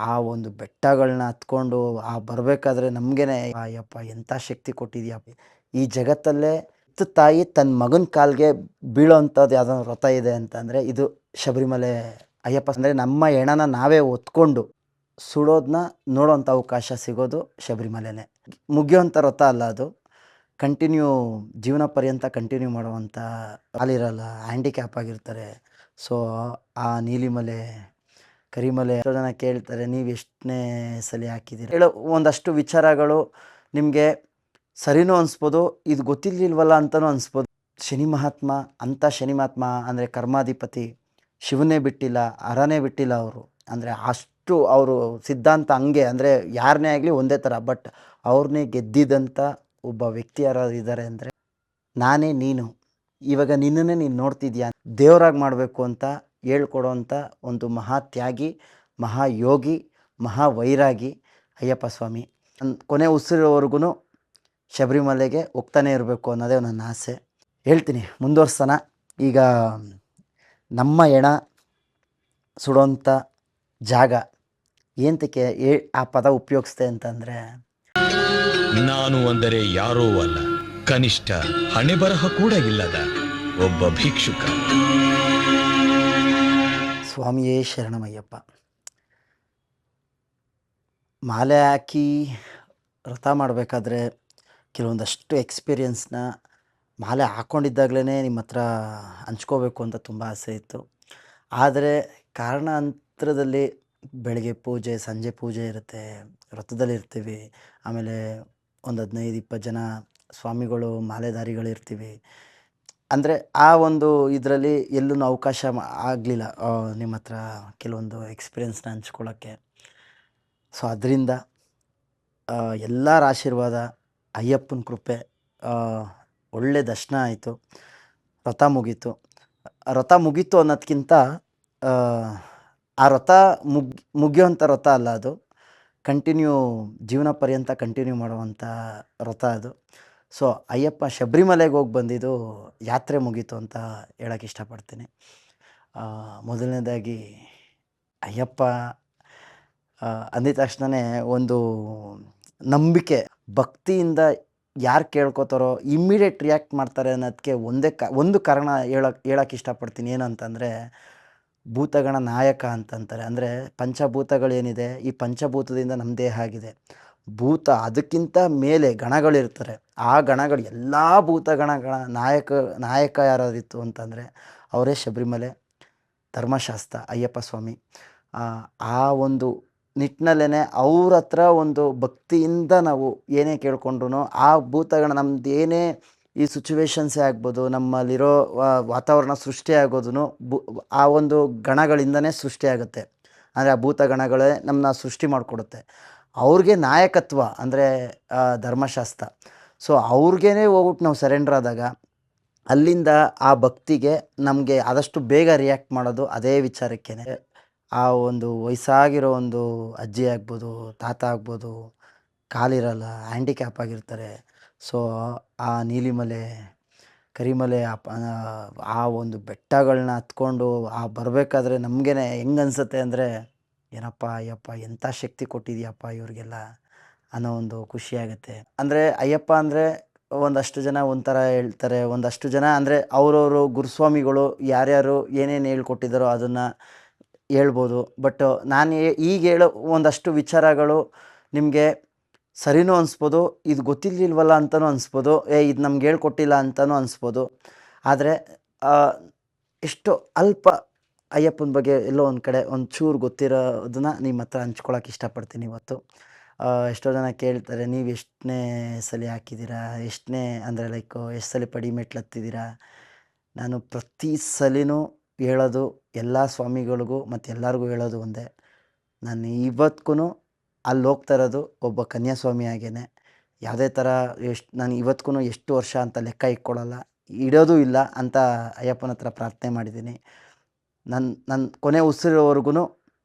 ಆ ಒಂದು ಬೆಟ್ಟಗಳನ್ನ ಹತ್ಕೊಂಡು ಬರಬೇಕಾದ್ರೆ ನಮಗೇನೆ ಅಯ್ಯಪ್ಪ ಎಂಥ ಶಕ್ತಿ ಕೊಟ್ಟಿದ್ಯಪ್ಪ. ಈ ಜಗತ್ತಲ್ಲೇ ಹೆತ್ತ ತಾಯಿ ತನ್ನ ಮಗನ ಕಾಲಿಗೆ ಬೀಳೋವಂಥದ್ದು ಯಾವುದಾದ್ರು ವ್ರತ ಇದೆ ಅಂತಂದರೆ ಇದು ಶಬರಿಮಲೆ ಅಯ್ಯಪ್ಪ. ಅಂದರೆ ನಮ್ಮ ಹೆಣನ ನಾವೇ ಹೊತ್ಕೊಂಡು ಸುಡೋದನ್ನ ನೋಡೋವಂಥ ಅವಕಾಶ ಸಿಗೋದು ಶಬರಿಮಲೆನೇ. ಮುಗಿಯೋವಂಥ ವ್ರತ ಅಲ್ಲ ಅದು. ಕಂಟಿನ್ಯೂ ಜೀವನ ಪರ್ಯಂತ ಕಂಟಿನ್ಯೂ ಮಾಡುವಂಥ ಕಾಲಿರಲ್ಲ, ಹ್ಯಾಂಡಿಕ್ಯಾಪ್ ಆಗಿರ್ತಾರೆ. ಸೊ ಆ ನೀಲಿಮಲೆ ಕರಿಮಲೆ ಎಷ್ಟೋ ಜನ ಕೇಳ್ತಾರೆ, ನೀವು ಎಷ್ಟನೇ ಸಲ ಹಾಕಿದ್ದೀರಿ ಹೇಳೋ ಒಂದಷ್ಟು ವಿಚಾರಗಳು ನಿಮಗೆ ಸರಿನೂ ಅನಿಸ್ಬೋದು, ಇದು ಗೊತ್ತಿರಲಿಲ್ವಲ್ಲ ಅಂತಲೂ ಅನಿಸ್ಬೋದು. ಶನಿ ಮಹಾತ್ಮ ಅಂಥ ಶನಿ ಮಹಾತ್ಮ ಅಂದರೆ ಕರ್ಮಾಧಿಪತಿ ಶಿವನೇ ಬಿಟ್ಟಿಲ್ಲ, ಹರನೇ ಬಿಟ್ಟಿಲ್ಲ ಅವರು. ಅಂದರೆ ಅಷ್ಟು ಅವರು ಸಿದ್ಧಾಂತ ಹಂಗೆ, ಅಂದರೆ ಯಾರನ್ನೇ ಆಗಲಿ ಒಂದೇ ಥರ. ಬಟ್ ಅವ್ರನ್ನೇ ಗೆದ್ದಿದ್ದಂಥ ಒಬ್ಬ ವ್ಯಕ್ತಿ ಯಾರಾದ್ರು ಇದ್ದಾರೆ ಅಂದರೆ ನಾನೇ ನೀನು. ಇವಾಗ ನಿನ್ನನ್ನೇ ನೀನು ನೋಡ್ತಿದ್ಯಾ, ದೇವರಾಗಿ ಮಾಡಬೇಕು ಅಂತ ಹೇಳ್ಕೊಡೋವಂಥ ಒಂದು ಮಹಾತ್ಯಾಗಿ, ಮಹಾಯೋಗಿ, ಮಹಾವೈರಾಗಿ ಅಯ್ಯಪ್ಪ ಸ್ವಾಮಿ. ಕೊನೆ ಉಸಿರೋವರೆಗೂ ಶಬರಿಮಲೆಗೆ ಹೋಗ್ತಾನೆ ಇರಬೇಕು ಅನ್ನೋದೇ ನನ್ನ ಆಸೆ. ಹೇಳ್ತೀನಿ, ಮುಂದುವರ್ಸೋಣ. ಈಗ ನಮ್ಮ ಹೆಣ ಸುಡೋಂಥ ಜಾಗ ಏಂತಕ್ಕೆ ಆ ಪದ ಉಪಯೋಗಿಸ್ತೆ ಅಂತಂದರೆ, ನಾನು ಅಂದರೆ ಯಾರೋ ಅಲ್ಲ, ಕನಿಷ್ಠ ಹಣೆ ಬರಹ ಕೂಡ ಇಲ್ಲದ ಒಬ್ಬ ಭಿಕ್ಷುಕ. ಸ್ವಾಮಿಯೇ ಶರಣಮಯ್ಯಪ್ಪ. ಮಾಲೆ ಹಾಕಿ ವ್ರತ ಮಾಡಬೇಕಾದ್ರೆ ಕೆಲವೊಂದಷ್ಟು ಎಕ್ಸ್ಪೀರಿಯನ್ಸ್ನ ಮಾಲೆ ಹಾಕ್ಕೊಂಡಿದ್ದಾಗಲೇ ನಿಮ್ಮ ಹತ್ರ ಹಂಚ್ಕೋಬೇಕು ಅಂತ ತುಂಬ ಆಸೆ ಇತ್ತು. ಆದರೆ ಕಾರಣಾಂತರದಲ್ಲಿ ಬೆಳಗ್ಗೆ ಪೂಜೆ, ಸಂಜೆ ಪೂಜೆ ಇರುತ್ತೆ, ವ್ರತದಲ್ಲಿರ್ತೀವಿ. ಆಮೇಲೆ ಒಂದು 15-20 ಜನ ಸ್ವಾಮಿಗಳು, ಮಾಲೆಧಾರಿಗಳಿರ್ತೀವಿ. ಅಂದರೆ ಆ ಒಂದು ಇದರಲ್ಲಿ ಎಲ್ಲೂ ಅವಕಾಶ ಆಗಲಿಲ್ಲ ನಿಮ್ಮ ಹತ್ರ ಕೆಲವೊಂದು ಎಕ್ಸ್ಪೀರಿಯನ್ಸ್ನ ಹಂಚ್ಕೊಳ್ಳೋಕ್ಕೆ. ಸೊ ಅದರಿಂದ ಎಲ್ಲರ ಆಶೀರ್ವಾದ, ಅಯ್ಯಪ್ಪನ ಕೃಪೆ, ಒಳ್ಳೆ ದರ್ಶನ ಆಯಿತು, ವ್ರತ ಮುಗೀತು. ವ್ರತ ಮುಗೀತು ಅನ್ನೋದಕ್ಕಿಂತ ಆ ವ್ರತ ಮುಗಿಯೋವಂಥ ವ್ರತ ಅಲ್ಲ ಅದು. ಕಂಟಿನ್ಯೂ ಜೀವನ ಪರ್ಯಂತ ಕಂಟಿನ್ಯೂ ಮಾಡುವಂಥ ವ್ರತ ಅದು. ಸೊ ಅಯ್ಯಪ್ಪ ಶಬರಿಮಲೆಗೆ ಹೋಗಿ ಬಂದಿದ್ದು ಯಾತ್ರೆ ಮುಗೀತು ಅಂತ ಹೇಳೋಕ್ಕೆ ಇಷ್ಟಪಡ್ತೀನಿ. ಮೊದಲನೇದಾಗಿ ಅಯ್ಯಪ್ಪ ಅಂದಿದ ತಕ್ಷಣವೇ ಒಂದು ನಂಬಿಕೆ, ಭಕ್ತಿಯಿಂದ ಯಾರು ಕೇಳ್ಕೊತಾರೋ ಇಮ್ಮಿಡಿಯೇಟ್ ರಿಯಾಕ್ಟ್ ಮಾಡ್ತಾರೆ ಅನ್ನೋದಕ್ಕೆ ಒಂದು ಕಾರಣ ಹೇಳೋಕ್ಕೆ ಇಷ್ಟಪಡ್ತೀನಿ. ಏನಂತಂದರೆ, ಭೂತಗಣ ನಾಯಕ ಅಂತಂತಾರೆ. ಅಂದರೆ ಪಂಚಭೂತಗಳೇನಿದೆ, ಈ ಪಂಚಭೂತದಿಂದ ನಮ್ಮ ದೇಹ ಆಗಿದೆ. ಭೂತ ಅದಕ್ಕಿಂತ ಮೇಲೆ ಗಣಗಳಿರ್ತಾರೆ. ಆ ಗಣಗಳು ಎಲ್ಲ ಭೂತಗಣಗಳ ನಾಯಕ ಯಾರಾದಿತ್ತು ಅಂತಂದರೆ ಅವರೇ ಶಬರಿಮಲೆ ಧರ್ಮಶಾಸ್ತ್ರ ಅಯ್ಯಪ್ಪ ಸ್ವಾಮಿ. ಆ ಒಂದು ನಿಟ್ಟಿನಲ್ಲೇ ಅವ್ರ ಹತ್ರ ಒಂದು ಭಕ್ತಿಯಿಂದ ನಾವು ಏನೇ ಕೇಳ್ಕೊಂಡ್ರು ಆ ಭೂತಗಣ ನಮ್ದು ಏನೇ ಈ ಸಿಚುವೇಶನ್ಸೇ ಆಗ್ಬೋದು, ನಮ್ಮಲ್ಲಿರೋ ವಾತಾವರಣ ಸೃಷ್ಟಿಯಾಗೋದು ಆ ಒಂದು ಗಣಗಳಿಂದನೇ ಸೃಷ್ಟಿಯಾಗುತ್ತೆ. ಅಂದರೆ ಆ ಭೂತಗಣಗಳೇ ನಮ್ಮನ್ನ ಸೃಷ್ಟಿ ಮಾಡಿಕೊಡುತ್ತೆ. ಅವ್ರಿಗೆ ನಾಯಕತ್ವ ಅಂದರೆ ಧರ್ಮಶಾಸ್ತ್ರ. ಸೊ ಅವ್ರಿಗೇ ಹೋಗ್ಬಿಟ್ಟು ನಾವು ಸರೆಂಡರ್ ಆದಾಗ ಅಲ್ಲಿಂದ ಆ ಭಕ್ತಿಗೆ ನಮಗೆ ಆದಷ್ಟು ಬೇಗ ರಿಯಾಕ್ಟ್ ಮಾಡೋದು ಅದೇ ವಿಚಾರಕ್ಕೇ. ಆ ಒಂದು ವಯಸ್ಸಾಗಿರೋ ಒಂದು ಅಜ್ಜಿ ಆಗ್ಬೋದು, ತಾತ ಆಗ್ಬೋದು, ಕಾಲಿರಲ್ಲ, ಹ್ಯಾಂಡಿಕ್ಯಾಪ್ ಆಗಿರ್ತಾರೆ. ಸೊ ಆ ನೀಲಿಮಲೆ ಕರಿಮಲೆ ಆ ಒಂದು ಬೆಟ್ಟಗಳನ್ನ ಹತ್ಕೊಂಡು ಬರಬೇಕಾದ್ರೆ ನಮಗೇನೆ ಹೆಂಗೆ ಅನಿಸುತ್ತೆ ಅಂದರೆ, ಏನಪ್ಪ ಅಯ್ಯಪ್ಪ ಎಂಥ ಶಕ್ತಿ ಕೊಟ್ಟಿದ್ಯಪ್ಪ ಇವ್ರಿಗೆಲ್ಲ ಅನ್ನೋ ಒಂದು ಖುಷಿಯಾಗುತ್ತೆ. ಅಂದರೆ ಅಯ್ಯಪ್ಪ ಅಂದರೆ ಒಂದಷ್ಟು ಜನ ಒಂಥರ ಹೇಳ್ತಾರೆ, ಒಂದಷ್ಟು ಜನ ಅಂದರೆ ಅವರವರು ಗುರುಸ್ವಾಮಿಗಳು ಯಾರ್ಯಾರು ಏನೇನು ಹೇಳ್ಕೊಟ್ಟಿದ್ದಾರೋ ಅದನ್ನು ಹೇಳ್ಬೋದು. ಬಟ್ ನಾನು ಈಗ ಹೇಳೋ ಒಂದಷ್ಟು ವಿಚಾರಗಳು ನಿಮಗೆ ಸರಿನೂ ಅನಿಸ್ಬೋದು, ಇದು ಗೊತ್ತಿರಲಿಲ್ವಲ್ಲ ಅಂತಲೂ ಅನಿಸ್ಬೋದು, ಇದು ನಮ್ಗೆ ಹೇಳ್ಕೊಟ್ಟಿಲ್ಲ ಅಂತಲೂ ಅನಿಸ್ಬೋದು. ಆದರೆ ಎಷ್ಟು ಅಲ್ಪ ಅಯ್ಯಪ್ಪನ ಬಗ್ಗೆ ಎಲ್ಲೋ ಒಂದು ಕಡೆ ಒಂಚೂರು ಗೊತ್ತಿರೋದನ್ನ ನಿಮ್ಮ ಹತ್ರ ಹಂಚ್ಕೊಳ್ಳೋಕೆ ಇಷ್ಟಪಡ್ತೀನಿ ಇವತ್ತು. ಎಷ್ಟೋ ಜನ ಕೇಳ್ತಾರೆ, ನೀವು ಎಷ್ಟನೇ ಸಲ ಹಾಕಿದ್ದೀರಾ, ಎಷ್ಟನೇ ಅಂದರೆ ಲೈಕ್ ಎಷ್ಟು ಸಲ ಪಡಿ ಮೆಟ್ಲು ಹತ್ತಿದ್ದೀರಾ. ನಾನು ಪ್ರತಿ ಸಲಿನೂ ಹೇಳೋದು ಎಲ್ಲ ಸ್ವಾಮಿಗಳಿಗೂ ಮತ್ತು ಎಲ್ಲರಿಗೂ ಹೇಳೋದು ಒಂದೇ, ನಾನು ಇವತ್ತಿಗೂ ಅಲ್ಲಿ ಹೋಗ್ತಾ ಇರೋದು ಒಬ್ಬ ಕನ್ಯಾಸ್ವಾಮಿ ಆಗೇನೆ. ಯಾವುದೇ ಥರ ನಾನು ಇವತ್ತಿಗೂ ಎಷ್ಟು ವರ್ಷ ಅಂತ ಲೆಕ್ಕ ಇಟ್ಕೊಳ್ಳಲ್ಲ, ಇಡೋದು ಇಲ್ಲ ಅಂತ ಅಯ್ಯಪ್ಪನ ಹತ್ರ ಪ್ರಾರ್ಥನೆ ಮಾಡಿದ್ದೀನಿ. ನನ್ನ ಕೊನೆ ಉಸಿರೋವರೆಗೂ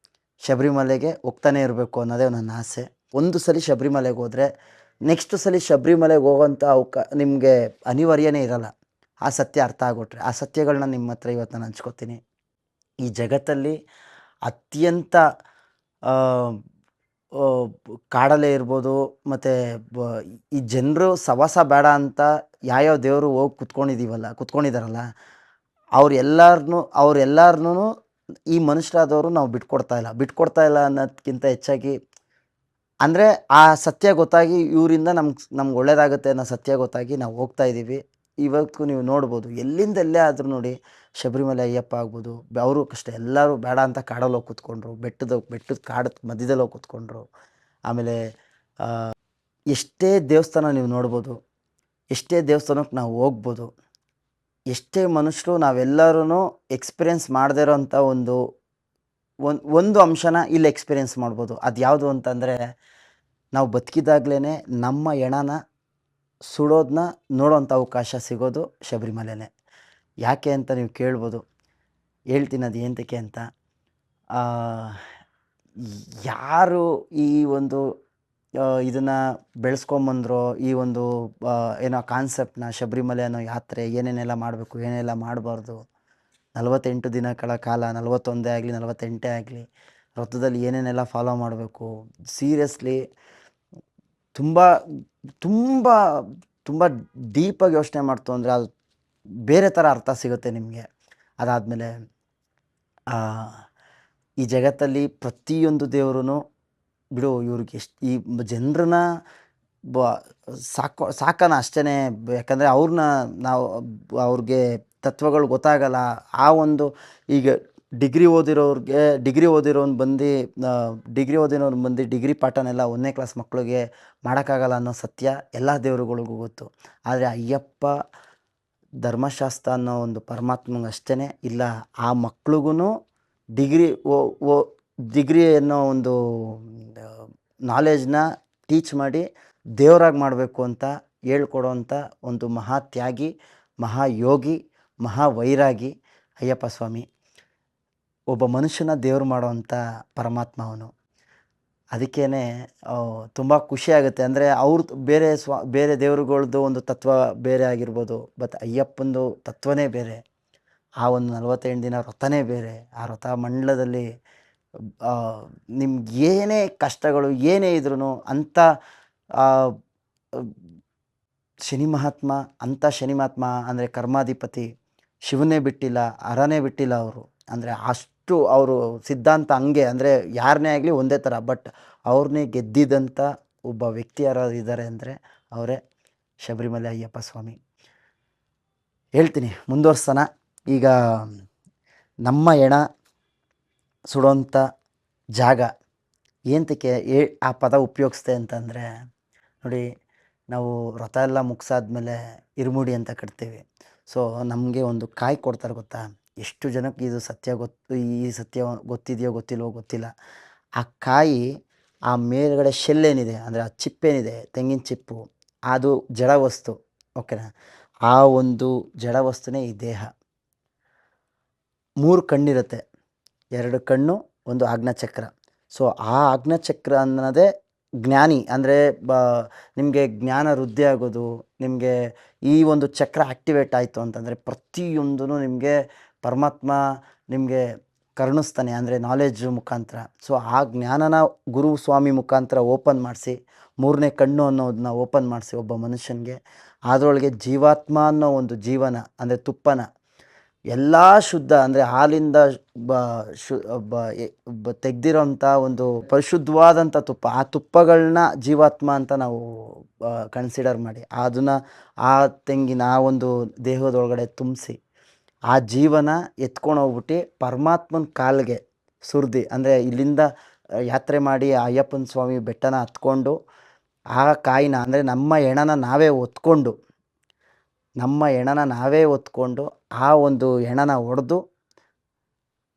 ಶಬರಿಮಲೆಗೆ ಹೋಗ್ತಾನೆ ಇರಬೇಕು ಅನ್ನೋದೇ ನನ್ನ ಆಸೆ. ಒಂದು ಸಲ ಶಬರಿಮಲೆಗೆ ಹೋದರೆ ನೆಕ್ಸ್ಟ್ ಸಲ ಶಬರಿಮಲೆಗೆ ಹೋಗೋಂಥ ನಿಮಗೆ ಅನಿವಾರ್ಯನೇ ಇರಲ್ಲ. ಆ ಸತ್ಯ ಅರ್ಥ ಆಗ್ಬಿಟ್ರೆ, ಆ ಸತ್ಯಗಳನ್ನ ನಿಮ್ಮ ಹತ್ರ ಇವತ್ತು ನಾನು ಹಂಚ್ಕೊತೀನಿ. ಈ ಜಗತ್ತಲ್ಲಿ ಅತ್ಯಂತ ಆ, ಆ, ಕಾಡಲ್ಲೇ ಇರ್ಬೋದು, ಮತ್ತು ಈ ಜನರು ಸವಾಸ ಬೇಡ ಅಂತ ಯಾವ್ಯಾವ ದೇವರು ಹೋಗಿ ಕುತ್ಕೊಂಡಿದಾರಲ್ಲ, ಅವ್ರೆಲ್ಲರನ್ನೂ ಈ ಮನುಷ್ಯರಾದವರು ನಾವು ಬಿಟ್ಕೊಡ್ತಾ ಇಲ್ಲ ಅನ್ನೋದಕ್ಕಿಂತ ಹೆಚ್ಚಾಗಿ, ಅಂದರೆ ಆ ಸತ್ಯ ಗೊತ್ತಾಗಿ ಇವರಿಂದ ನಮ್ಗೆ ಒಳ್ಳೇದಾಗುತ್ತೆ ಅನ್ನೋ ಸತ್ಯ ಗೊತ್ತಾಗಿ ನಾವು ಹೋಗ್ತಾ ಇದ್ದೀವಿ. ಇವತ್ತು ನೀವು ನೋಡ್ಬೋದು, ಎಲ್ಲೇ ಆದರೂ ನೋಡಿ, ಶಬರಿಮಲೆ ಅಯ್ಯಪ್ಪ ಆಗ್ಬೋದು, ಅವರು ಅಷ್ಟೇ, ಎಲ್ಲರೂ ಬೇಡ ಅಂತ ಕಾಡಲ್ಲಿ ಹೋಗಿ ಕೂತ್ಕೊಂಡ್ರು, ಬೆಟ್ಟದ ಕಾಡು ಮಧ್ಯದಲ್ಲಿ ಹೋಗಿ ಕೂತ್ಕೊಂಡ್ರು. ಆಮೇಲೆ ಎಷ್ಟೇ ದೇವಸ್ಥಾನ ನೀವು ನೋಡ್ಬೋದು, ಎಷ್ಟೇ ದೇವಸ್ಥಾನಕ್ಕೆ ನಾವು ಹೋಗ್ಬೋದು, ಎಷ್ಟೇ ಮನುಷ್ಯರು ನಾವೆಲ್ಲರೂ ಎಕ್ಸ್ಪೀರಿಯೆನ್ಸ್ ಮಾಡದೇ ಇರೋಂಥ ಒಂದು ಅಂಶನ ಇಲ್ಲಿ ಎಕ್ಸ್ಪೀರಿಯೆನ್ಸ್ ಮಾಡ್ಬೋದು. ಅದು ಯಾವುದು ಅಂತಂದರೆ, ನಾವು ಬದುಕಿದಾಗಲೇ ನಮ್ಮ ಹೆಣನ ಸುಡೋದನ್ನ ನೋಡೋಂಥ ಅವಕಾಶ ಸಿಗೋದು ಶಬರಿಮಲೆನೇ. ಯಾಕೆ ಅಂತ ನೀವು ಕೇಳ್ಬೋದು. ಹೇಳ್ತೀನಿ ಅದು ಏಂತಕ್ಕೆ ಅಂತ. ಯಾರು ಈ ಒಂದು ಇದನ್ನು ಬೆಳೆಸ್ಕೊಂಬಂದ್ರೋ, ಈ ಒಂದು ಏನೋ ಕಾನ್ಸೆಪ್ಟನ್ನ, ಶಬರಿಮಲೆ ಅನ್ನೋ ಯಾತ್ರೆ ಏನೇನೆಲ್ಲ ಮಾಡಬೇಕು, ಏನೆಲ್ಲ ಮಾಡಬಾರ್ದು, 48 ದಿನಗಳ ಕಾಲ, 41 ಆಗಲಿ 48 ಆಗಲಿ, ವ್ರತದಲ್ಲಿ ಏನೇನೆಲ್ಲ ಫಾಲೋ ಮಾಡಬೇಕು, ಸೀರಿಯಸ್ಲಿ ತುಂಬ ತುಂಬ ತುಂಬ ಡೀಪಾಗಿ ಯೋಚನೆ ಮಾಡ್ತು ಅಂದರೆ ಅದು ಬೇರೆ ಥರ ಅರ್ಥ ಸಿಗುತ್ತೆ ನಿಮಗೆ. ಅದಾದಮೇಲೆ ಈ ಜಗತ್ತಲ್ಲಿ ಪ್ರತಿಯೊಂದು ದೇವ್ರೂ ಬಿಡು, ಇವ್ರಿಗೆ ಈ ಜನರನ್ನ ಸಾಕೋಣ ಅಷ್ಟೇ. ಯಾಕಂದರೆ ಅವ್ರಿಗೆ ತತ್ವಗಳು ಗೊತ್ತಾಗಲ್ಲ. ಆ ಒಂದು ಈಗ ಡಿಗ್ರಿ ಓದಿರೋನು ಬಂದು ಡಿಗ್ರಿ ಪಾಠನೆಲ್ಲ 1ನೇ ಕ್ಲಾಸ್ ಮಕ್ಕಳಿಗೆ ಮಾಡೋಕ್ಕಾಗಲ್ಲ ಅನ್ನೋ ಸತ್ಯ ಎಲ್ಲ ದೇವರುಗಳಿಗೂ ಗೊತ್ತು. ಆದರೆ ಅಯ್ಯಪ್ಪ ಧರ್ಮಶಾಸ್ತ್ರ ಅನ್ನೋ ಒಂದು ಪರಮಾತ್ಮಂಗೆ ಅಷ್ಟೇ ಇಲ್ಲ, ಆ ಮಕ್ಳಿಗೂ ಡಿಗ್ರಿ ಅನ್ನೋ ಒಂದು ನಾಲೆಜ್ನ ಟೀಚ್ ಮಾಡಿ ದೇವರಾಗಿ ಮಾಡಬೇಕು ಅಂತ ಹೇಳ್ಕೊಡೋವಂಥ ಒಂದು ಮಹಾತ್ಯಾಗಿ, ಮಹಾಯೋಗಿ, ಮಹಾವೈರಾಗಿ ಅಯ್ಯಪ್ಪ ಸ್ವಾಮಿ. ಒಬ್ಬ ಮನುಷ್ಯನ ದೇವ್ರು ಮಾಡೋವಂಥ ಪರಮಾತ್ಮ ಅವನು. ಅದಕ್ಕೇ ತುಂಬ ಖುಷಿಯಾಗುತ್ತೆ. ಅಂದರೆ ಬೇರೆ ದೇವರುಗಳ್ದು ಒಂದು ತತ್ವ ಬೇರೆ ಆಗಿರ್ಬೋದು, ಬಟ್ ಅಯ್ಯಪ್ಪಂದು ತತ್ವನೇ ಬೇರೆ. ಆ ಒಂದು 48 ದಿನ ವ್ರತನೇ ಬೇರೆ. ಆ ವ್ರತ ಮಂಡಲದಲ್ಲಿ ನಿಮ್ಗೆ ಏನೇ ಕಷ್ಟಗಳು ಏನೇ ಇದ್ರೂ ಅಂಥ ಶನಿ ಮಹಾತ್ಮ ಅಂದರೆ ಕರ್ಮಾಧಿಪತಿ ಶಿವನೇ ಬಿಟ್ಟಿಲ್ಲ, ಹರನೇ ಬಿಟ್ಟಿಲ್ಲ ಅವರು. ಅಂದರೆ ಅಷ್ಟು ಅವರು ಸಿದ್ಧಾಂತ ಹಂಗೆ, ಅಂದರೆ ಯಾರನ್ನೇ ಆಗಲಿ ಒಂದೇ ಥರ. ಬಟ್ ಅವ್ರನ್ನೇ ಗೆದ್ದಿದ್ದಂಥ ಒಬ್ಬ ವ್ಯಕ್ತಿ ಯಾರಾದ್ರು ಇದ್ದಾರೆ ಅಂದರೆ ಅವರೇ ಶಬರಿಮಲೆ ಅಯ್ಯಪ್ಪ ಸ್ವಾಮಿ. ಹೇಳ್ತೀನಿ, ಮುಂದುವರ್ಸೋಣ. ಈಗ ನಮ್ಮ ಹೆಣ ಸುಡೋಂಥ ಜಾಗ ಏಂತಕ್ಕೆ ಆ ಪದ ಉಪಯೋಗಿಸ್ದೆ ಅಂತಂದರೆ, ನೋಡಿ, ನಾವು ವ್ರತ ಎಲ್ಲ ಮುಗಿಸಾದ್ಮೇಲೆ ಇರುಮುಡಿ ಅಂತ ಕಟ್ತೀವಿ. ಸೊ ನಮಗೆ ಒಂದು ಕಾಯಿ ಕೊಡ್ತಾರೆ ಗೊತ್ತಾ. ಎಷ್ಟು ಜನಕ್ಕೆ ಇದು ಈ ಸತ್ಯ ಗೊತ್ತಿದೆಯೋ ಗೊತ್ತಿಲ್ವೋ ಗೊತ್ತಿಲ್ಲ. ಆ ಕಾಯಿ, ಆ ಮೇಲ್ಗಡೆ ಶೆಲ್ಲೇನಿದೆ, ಅಂದರೆ ಆ ಚಿಪ್ಪೇನಿದೆ, ತೆಂಗಿನ ಚಿಪ್ಪು, ಅದು ಜಡ ವಸ್ತು. ಓಕೆನಾ? ಆ ಒಂದು ಜಡ ವಸ್ತುನೇ ಈ ದೇಹ. 3 ಕಣ್ಣಿರುತ್ತೆ, 2 ಕಣ್ಣು, ಒಂದು ಆಜ್ಞಾಚಕ್ರ. ಸೊ ಆ ಆಜ್ಞಾಚಕ್ರ ಅನ್ನೋದೇ ಜ್ಞಾನಿ. ಅಂದರೆ ನಿಮಗೆ ಜ್ಞಾನ ವೃದ್ಧಿ ಆಗೋದು, ನಿಮಗೆ ಈ ಒಂದು ಚಕ್ರ ಆ್ಯಕ್ಟಿವೇಟ್ ಆಯಿತು ಅಂತಂದರೆ ಪ್ರತಿಯೊಂದೂ ನಿಮಗೆ ಪರಮಾತ್ಮ ನಿಮಗೆ ಕರುಣಿಸ್ತಾನೆ, ಅಂದರೆ ನಾಲೆಡ್ಜ್ ಮುಖಾಂತರ. ಸೊ ಆ ಜ್ಞಾನನ ಗುರು ಸ್ವಾಮಿ ಮುಖಾಂತರ ಓಪನ್ ಮಾಡಿಸಿ, 3ನೇ ಕಣ್ಣು ಅನ್ನೋದನ್ನ ಓಪನ್ ಮಾಡಿಸಿ ಒಬ್ಬ ಮನುಷ್ಯನಿಗೆ, ಅದರೊಳಗೆ ಜೀವಾತ್ಮ ಅನ್ನೋ ಒಂದು ಜೀವನ, ಅಂದರೆ ತುಪ್ಪನ ಎಲ್ಲ ಶುದ್ಧ, ಅಂದರೆ ಹಾಲಿಂದ ತೆಗೆದಿರೋಂಥ ಒಂದು ಪರಿಶುದ್ಧವಾದಂಥ ತುಪ್ಪ, ಆ ತುಪ್ಪಗಳನ್ನ ಜೀವಾತ್ಮ ಅಂತ ನಾವು ಕನ್ಸಿಡರ್ ಮಾಡಿ ಅದನ್ನು ಆ ತೆಂಗಿನ ಆ ಒಂದು ದೇಹದೊಳಗಡೆ ತುಂಬಿಸಿ, ಆ ಜೀವನ ಎತ್ಕೊಂಡೋಗ್ಬಿಟ್ಟು ಪರಮಾತ್ಮನ ಕಾಲಿಗೆ ಸುರಿದು, ಅಂದರೆ ಇಲ್ಲಿಂದ ಯಾತ್ರೆ ಮಾಡಿ ಅಯ್ಯಪ್ಪನ ಸ್ವಾಮಿ ಬೆಟ್ಟನ ಹತ್ಕೊಂಡು ಆ ಕಾಯಿನ, ಅಂದರೆ ನಮ್ಮ ಹೆಣನ ನಾವೇ ಹೊತ್ಕೊಂಡು ಆ ಒಂದು ಹೆಣನ ಒಡೆದು,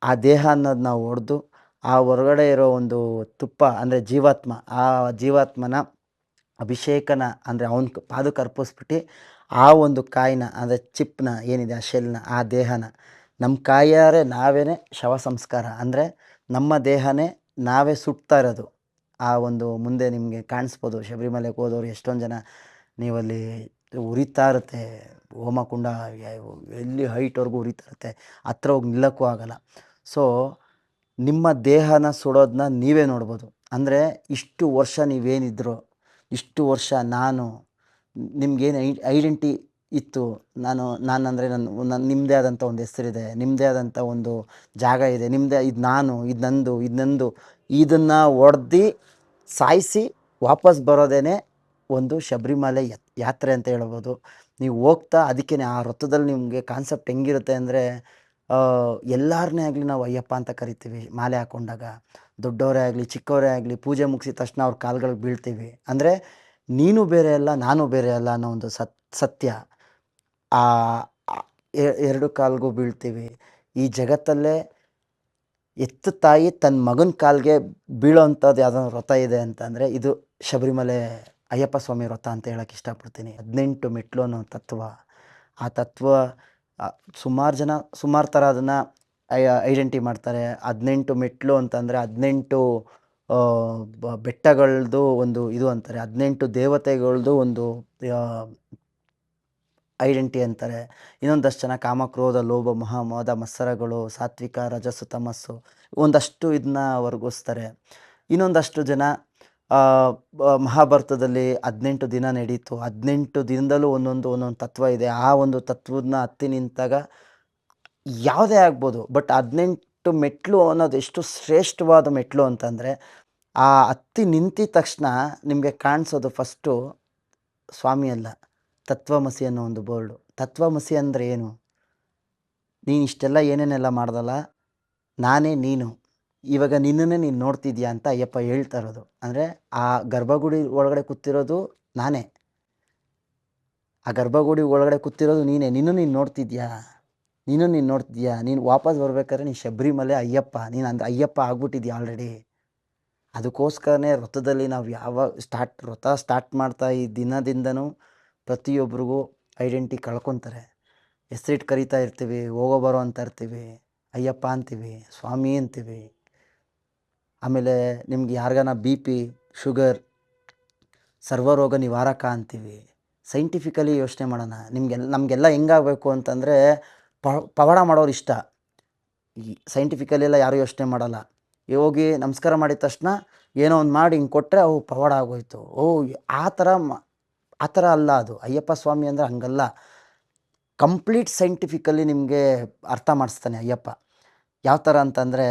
ಆ ದೇಹ ಅನ್ನೋದನ್ನ ಒಡೆದು, ಆ ಹೊರಗಡೆ ಇರೋ ಒಂದು ತುಪ್ಪ, ಅಂದರೆ ಜೀವಾತ್ಮ, ಆ ಜೀವಾತ್ಮನ ಅಭಿಷೇಕನ, ಅಂದರೆ ಅವನ ಪಾದಕ್ಕೆ ಅರ್ಪಿಸ್ಬಿಟ್ಟು ಆ ಒಂದು ಕಾಯಿನ, ಅಂದರೆ ಚಿಪ್ಪನ್ನ ಏನಿದೆ, ಆ ಶೆಲ್ನ, ಆ ದೇಹನ ನಮ್ಮ ಕಾಯಾರೆ ನಾವೇ ಶವ ಸಂಸ್ಕಾರ, ಅಂದರೆ ನಮ್ಮ ದೇಹನೇ ನಾವೇ ಸುಡ್ತಾ ಇರೋದು. ಆ ಒಂದು ಮುಂದೆ ನಿಮಗೆ ಕಾಣಿಸ್ಬೋದು, ಶಬರಿಮಲೆಗೆ ಹೋದವರು ಎಷ್ಟೊಂದು ಜನ ನೀವಲ್ಲಿ ಉರಿತಾ ಇರುತ್ತೆ, ಹೋಮಕುಂಡ ಎಲ್ಲಿ ಹೈಟ್ವರೆಗೂ ಉರಿತಾ ಇರುತ್ತೆ, ಹತ್ರ ಹೋಗಿ ನಿಲ್ಲಕ್ಕೂ ಆಗಲ್ಲ. ಸೊ ನಿಮ್ಮ ದೇಹನ ಸುಡೋದನ್ನ ನೀವೇ ನೋಡ್ಬೋದು. ಅಂದರೆ ಇಷ್ಟು ವರ್ಷ ನೀವೇನಿದ್ರೋ, ಇಷ್ಟು ವರ್ಷ ನಾನು ನಿಮ್ಗೇನು ಐಡೆಂಟಿ ಇತ್ತು. ನಾನಂದರೆ ನಿಮ್ಮದೇ ಆದಂಥ ಒಂದು ಹೆಸರಿದೆ, ನಿಮ್ಮದೇ ಆದಂಥ ಒಂದು ಜಾಗ ಇದೆ, ನಿಮ್ಮದೇ ಇದು ನಾನು, ಇದು ನಂದು, ಇದು ನಂದು. ಇದನ್ನು ಒಡ್ದು ಸಾಯಿಸಿ ವಾಪಸ್ ಬರೋದೇ ಒಂದು ಶಬರಿಮಲೆ ಯಾತ್ರೆ ಅಂತ ಹೇಳ್ಬೋದು. ನೀವು ಹೋಗ್ತಾ ಅದಕ್ಕೇ ಆ ರಥದಲ್ಲಿ ನಿಮಗೆ ಕಾನ್ಸೆಪ್ಟ್ ಹೆಂಗಿರುತ್ತೆ ಅಂದರೆ, ಎಲ್ಲರನ್ನೇ ಆಗಲಿ ನಾವು ಅಯ್ಯಪ್ಪ ಅಂತ ಕರಿತೀವಿ ಮಾಲೆ ಹಾಕ್ಕೊಂಡಾಗ. ದೊಡ್ಡವರೇ ಆಗಲಿ ಚಿಕ್ಕವರೇ ಆಗಲಿ ಪೂಜೆ ಮುಗಿಸಿದ ತಕ್ಷಣ ಅವ್ರ ಕಾಲುಗಳಿಗೆ ಬೀಳ್ತೀವಿ. ಅಂದರೆ ನೀನು ಬೇರೆ ಅಲ್ಲ, ನಾನು ಬೇರೆ ಅಲ್ಲ ಅನ್ನೋ ಒಂದು ಸತ್ಯ. ಆ ಎರಡು ಕಾಲ್ಗೂ ಬೀಳ್ತೀವಿ. ಈ ಜಗತ್ತಲ್ಲೇ ಎತ್ತು ತಾಯಿ ತನ್ನ ಮಗನ ಕಾಲಿಗೆ ಬೀಳೋ ಅಂಥದ್ದು ಯಾವುದೋ ವ್ರತ ಇದೆ ಅಂತಂದರೆ ಇದು ಶಬರಿಮಲೆ ಅಯ್ಯಪ್ಪ ಸ್ವಾಮಿ ವ್ರತ ಅಂತ ಹೇಳೋಕ್ಕೆ ಇಷ್ಟಪಡ್ತೀನಿ. 18 ಮೆಟ್ಲು ಅನ್ನೋ ತತ್ವ. ಆ ತತ್ವ ಸುಮಾರು ಥರ ಅದನ್ನು ಐಡೆಂಟಿ ಮಾಡ್ತಾರೆ. 18 ಮೆಟ್ಲು ಅಂತಂದರೆ 18 ಬೆಟ್ಟಗಳದ್ದು ಒಂದು ಇದು ಅಂತಾರೆ, 18 ದೇವತೆಗಳದ್ದು ಒಂದು ಐಡೆಂಟಿ ಅಂತಾರೆ. ಇನ್ನೊಂದಷ್ಟು ಜನ ಕಾಮ, ಕ್ರೋಧ, ಲೋಭ, ಮೋಹ, ಮೋದ, ಮತ್ಸರಗಳು, ಸಾತ್ವಿಕ, ರಜಸ್ಸು, ತಮಸ್ಸು ಒಂದಷ್ಟು ಇದನ್ನ ವರ್ಗಿಸ್ತಾರೆ. ಇನ್ನೊಂದಷ್ಟು ಜನ ಮಹಾಭಾರತದಲ್ಲಿ 18 ದಿನ ನಡೀತು, 18 ದಿನದಲ್ಲೂ ಒಂದೊಂದು ತತ್ವ ಇದೆ. ಆ ಒಂದು ತತ್ವದನ್ನ ಹತ್ತಿ ನಿಂತಾಗ ಯಾವುದೇ ಆಗ್ಬೋದು, ಬಟ್ 18 ಮೆಟ್ಲು ಅನ್ನೋದು ಎಷ್ಟು ಶ್ರೇಷ್ಠವಾದ ಮೆಟ್ಲು ಅಂತಂದರೆ, ಆ ಹತ್ತಿ ನಿಂತಿದ ತಕ್ಷಣ ನಿಮಗೆ ಕಾಣಿಸೋದು ಫಸ್ಟು ಸ್ವಾಮಿ ಅಲ್ಲ, ತತ್ವಮಸಿ ಅನ್ನೋ ಒಂದು ಬೋರ್ಡು. ತತ್ವಮಸಿ ಅಂದರೆ ಏನು? ನೀನು ಇಷ್ಟೆಲ್ಲ ಏನೇನೆಲ್ಲ ಮಾಡ್ದಲ್ಲ, ನಾನೇ ನೀನು, ಇವಾಗ ನಿನ್ನನ್ನೇ ನೀನು ನೋಡ್ತಿದ್ಯಾ ಅಂತ ಅಯ್ಯಪ್ಪ ಹೇಳ್ತಾ ಇರೋದು. ಅಂದರೆ ಆ ಗರ್ಭಗುಡಿ ಒಳಗಡೆ ಕೂತಿರೋದು ನಾನೇ, ಆ ಗರ್ಭಗುಡಿ ಒಳಗಡೆ ಕೂತಿರೋದು ನೀನೇ. ನೀನು ನೋಡ್ತಿದ್ಯಾ, ನೀನು ವಾಪಸ್ ಬರ್ಬೇಕಾದ್ರೆ ನೀನು ಶಬರಿಮಲೆ ಅಯ್ಯಪ್ಪ, ನೀನು ಅಯ್ಯಪ್ಪ ಆಗ್ಬಿಟ್ಟಿದ್ಯಾ ಆಲ್ರೆಡಿ. ಅದಕ್ಕೋಸ್ಕರನೇ ವ್ರತದಲ್ಲಿ ನಾವು ವ್ರತ ಸ್ಟಾರ್ಟ್ ಮಾಡ್ತಾ ಈ ದಿನದಿಂದನೂ ಪ್ರತಿಯೊಬ್ಬರಿಗೂ ಐಡೆಂಟಿ ಕಳ್ಕೊತಾರೆ. ಹೆಸರಿಟ್ಟು ಕರಿತಾ ಇರ್ತೀವಿ, ಹೋಗೋ ಬರೋ ಅಂತ ಇರ್ತೀವಿ, ಅಯ್ಯಪ್ಪ ಅಂತೀವಿ, ಸ್ವಾಮಿ ಅಂತೀವಿ. ಆಮೇಲೆ ನಿಮ್ಗೆ ಯಾರಿಗಾನ BP, ಶುಗರ್, ಸರ್ವರೋಗ ನಿವಾರಕ ಅಂತೀವಿ. ಸೈಂಟಿಫಿಕಲಿ ಯೋಚನೆ ಮಾಡೋಣ. ನಮಗೆಲ್ಲ ಹೆಂಗಾಗಬೇಕು ಅಂತಂದರೆ, ಪವಾಡ ಮಾಡೋರು ಇಷ್ಟ. ಈ ಸೈಂಟಿಫಿಕಲಿ ಎಲ್ಲ ಯಾರೂ ಯೋಚನೆ ಮಾಡಲ್ಲ. ಹೋಗಿ ನಮಸ್ಕಾರ ಮಾಡಿದ ತಕ್ಷಣ ಏನೋ ಒಂದು ಮಾಡಿ ಹಿಂಗೆ ಕೊಟ್ಟರೆ ಪವಾಡ ಆಗೋಯ್ತು. ಆ ಥರ ಅಲ್ಲ ಅದು. ಅಯ್ಯಪ್ಪ ಸ್ವಾಮಿ ಅಂದರೆ ಹಂಗಲ್ಲ. ಕಂಪ್ಲೀಟ್ ಸೈಂಟಿಫಿಕಲಿ ನಿಮಗೆ ಅರ್ಥ ಮಾಡಿಸ್ತಾನೆ ಅಯ್ಯಪ್ಪ. ಯಾವ ಥರ ಅಂತಂದರೆ,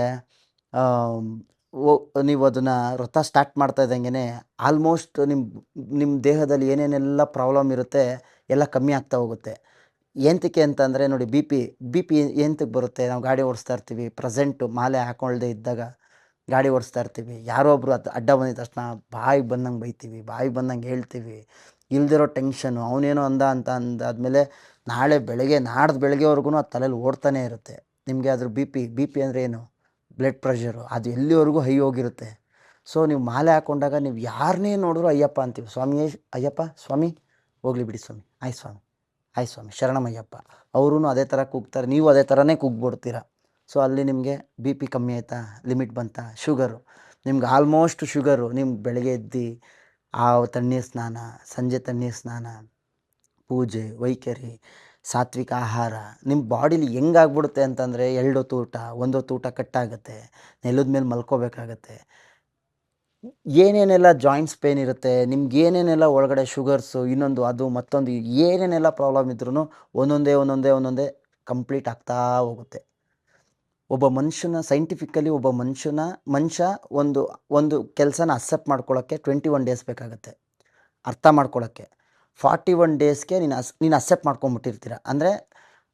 ನೀವು ಅದನ್ನು ವ್ರತ ಸ್ಟಾರ್ಟ್ ಮಾಡ್ತಾ ಇದ್ದಂಗೆ ಆಲ್ಮೋಸ್ಟ್ ನಿಮ್ಮ ದೇಹದಲ್ಲಿ ಏನೇನೆಲ್ಲ ಪ್ರಾಬ್ಲಮ್ ಇರುತ್ತೆ ಎಲ್ಲ ಕಮ್ಮಿ ಆಗ್ತಾ ಹೋಗುತ್ತೆ. ಏನಕ್ಕೆ ಅಂತಂದರೆ ನೋಡಿ, ಬಿ ಪಿ ಏನಕ್ಕೆ ಬರುತ್ತೆ? ನಾವು ಗಾಡಿ ಓಡಿಸ್ತಾ ಇರ್ತೀವಿ, ಪ್ರೆಸೆಂಟು ಮಾಲೆ ಹಾಕ್ಕೊಳ್ದೇ ಇದ್ದಾಗ ಗಾಡಿ ಓಡಿಸ್ತಾ ಇರ್ತೀವಿ. ಯಾರೋ ಒಬ್ಬರು ಅಡ್ಡ ಬಂದಿದ ತಕ್ಷಣ ಬಾಯಿಗೆ ಬಂದಂಗೆ ಬೈತೀವಿ, ಬಾಯಿಗೆ ಬಂದಂಗೆ ಹೇಳ್ತೀವಿ. ಇಲ್ದಿರೋ ಟೆನ್ಷನು, ಅವನೇನೋ ಅಂದಾದ್ಮೇಲೆ ನಾಡ್ದು ಬೆಳಗ್ಗೆವರೆಗೂ ಅದು ತಲೆಯಲ್ಲಿ ಓಡ್ತಾನೆ ಇರುತ್ತೆ. ನಿಮಗೆ ಅದ್ರ ಬಿ ಪಿ ಅಂದರೆ ಏನು? ಬ್ಲಡ್ ಪ್ರೆಷರು, ಅದು ಎಲ್ಲಿವರೆಗೂ ಹೈ ಹೋಗಿರುತ್ತೆ. ಸೊ ನೀವು ಮಾಲೆ ಹಾಕ್ಕೊಂಡಾಗ ನೀವು ಯಾರನ್ನೇ ನೋಡಿದ್ರು ಅಯ್ಯಪ್ಪ ಅಂತೀವಿ. ಸ್ವಾಮಿಯೇ ಅಯ್ಯಪ್ಪ, ಸ್ವಾಮಿ ಹೋಗ್ಲಿ ಬಿಡಿ ಸ್ವಾಮಿ, ಆಯ್ತು ಸ್ವಾಮಿ ಶರಣಮಯ್ಯಪ್ಪ. ಅವರೂ ಅದೇ ಥರ ಕೂಗ್ತಾರೆ, ನೀವು ಅದೇ ಥರನೇ ಕೂಗ್ಬಿಡ್ತೀರ. ಸೊ ಅಲ್ಲಿ ನಿಮಗೆ BP ಕಮ್ಮಿ ಆಯಿತಾ, ಲಿಮಿಟ್ ಬಂತಾ? ಶುಗರು, ನಿಮ್ಗೆ ಆಲ್ಮೋಸ್ಟ್ ಶುಗರು. ನಿಮ್ಗೆ ಬೆಳಗ್ಗೆ ಎದ್ದು ಆ ತಣ್ಣೀರು ಸ್ನಾನ, ಸಂಜೆ ತಣ್ಣೀರು ಸ್ನಾನ, ಪೂಜೆ, ವೈಖರಿ, ಸಾತ್ವಿಕ ಆಹಾರ ನಿಮ್ಮ ಬಾಡೀಲಿ ಹೆಂಗಾಗ್ಬಿಡುತ್ತೆ ಅಂತಂದರೆ, 2 ಹೊತ್ತು ಊಟ, 1 ಹೊತ್ತು ಊಟ ಕಟ್ಟಾಗುತ್ತೆ, ನೆಲದ ಮೇಲೆ ಮಲ್ಕೋಬೇಕಾಗತ್ತೆ. ಏನೇನೆಲ್ಲ ಜಾಯಿಂಟ್ಸ್ ಪೇನ್ ಇರುತ್ತೆ, ನಿಮ್ಗೆ ಏನೇನೆಲ್ಲ ಒಳಗಡೆ ಶುಗರ್ಸು, ಇನ್ನೊಂದು ಅದು ಮತ್ತೊಂದು ಏನೇನೆಲ್ಲ ಪ್ರಾಬ್ಲಮ್ ಇದ್ರೂ ಒಂದೊಂದೇ ಕಂಪ್ಲೀಟ್ ಆಗ್ತಾ ಹೋಗುತ್ತೆ. ಒಬ್ಬ ಮನುಷ್ಯನ ಸೈಂಟಿಫಿಕಲಿ ಮನುಷ್ಯ ಒಂದು ಕೆಲಸನ ಅಕ್ಸೆಪ್ಟ್ ಮಾಡ್ಕೊಳ್ಳೋಕ್ಕೆ 21 ಡೇಸ್ ಬೇಕಾಗುತ್ತೆ. ಅರ್ಥ ಮಾಡ್ಕೊಳ್ಳೋಕ್ಕೆ 41 ಡೇಸ್ಗೆ ನೀನು ಅಕ್ಸೆಪ್ಟ್ ಮಾಡ್ಕೊಂಬಿಟ್ಟಿರ್ತೀರ. ಅಂದರೆ